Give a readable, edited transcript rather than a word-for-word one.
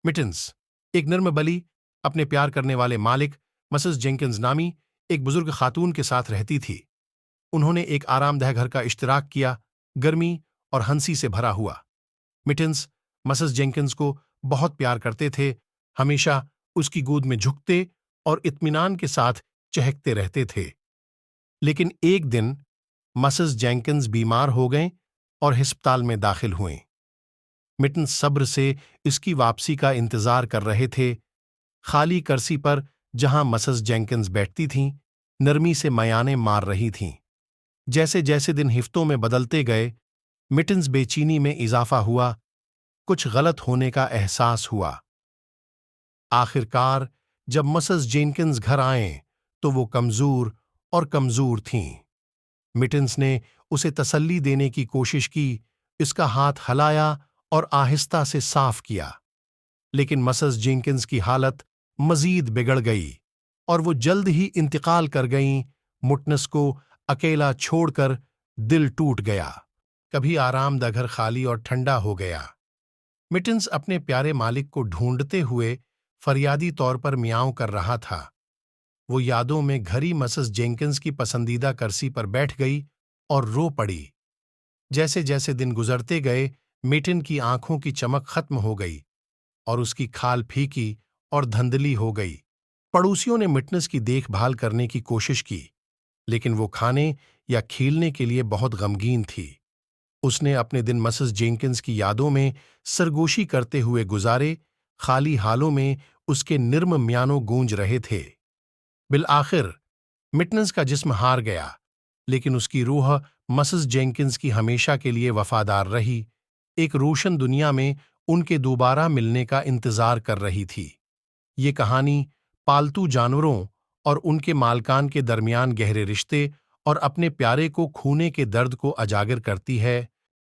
मिटिन्स, एक नर्म बली, अपने प्यार करने वाले मालिक मिसेस जेंकिंस नामी एक बुजुर्ग खातून के साथ रहती थी। उन्होंने एक आरामदेह घर का इश्तिराक किया, गर्मी और हंसी से भरा हुआ। मिटिन्स मिसेस जेंकिंस को बहुत प्यार करते थे, हमेशा उसकी गोद में झुकते और इत्मीनान के साथ चहकते रहते थे। लेकिन एक दिन मिसेस जेंकिंस बीमार हो गए और अस्पताल में दाखिल हुए। मिटिन्स सब्र से इसकी वापसी का इंतजार कर रहे थे। खाली कुर्सी पर जहां मिसेस जेंकिंस बैठती थीं, नरमी से मयाने मार रही थीं। जैसे जैसे दिन हिफ्तों में बदलते गए, मिटिन्स बेचैनी में इजाफा हुआ, कुछ गलत होने का एहसास हुआ। आखिरकार जब मिसेस जेंकिंस घर आए तो वो कमजोर और कमजोर थीं। मिटिन्स ने उसे तसल्ली देने की कोशिश की, इसका हाथ हिलाया और आहिस्ता से साफ किया। लेकिन मिसेस जेंकिंस की हालत मजीद बिगड़ गई और वो जल्द ही इंतकाल कर गईं। मिटिन्स को अकेला छोड़कर दिल टूट गया। कभी आरामदा घर खाली और ठंडा हो गया। मिटिन्स अपने प्यारे मालिक को ढूंढते हुए फरियादी तौर पर मियाऊं कर रहा था। वो यादों में घरी मिसेस जेंकिंस की पसंदीदा कुर्सी पर बैठ गई और रो पड़ी। जैसे जैसे दिन गुजरते गए, मिटिन की आंखों की चमक खत्म हो गई और उसकी खाल फीकी और धुंधली हो गई। पड़ोसियों ने मिटिन्स की देखभाल करने की कोशिश की, लेकिन वो खाने या खेलने के लिए बहुत गमगीन थी। उसने अपने दिन मिसेस जेंकिंस की यादों में सरगोशी करते हुए गुजारे। खाली हालों में उसके निर्म म्यानो गूंज रहे थे। बिलआखिर मिटिन्स का जिस्म हार गया, लेकिन उसकी रूह मिसेस जेंकिंस की हमेशा के लिए वफादार रही, एक रोशन दुनिया में उनके दोबारा मिलने का इंतजार कर रही थी। ये कहानी पालतू जानवरों और उनके मालकान के दरमियान गहरे रिश्ते और अपने प्यारे को खोने के दर्द को उजागर करती है।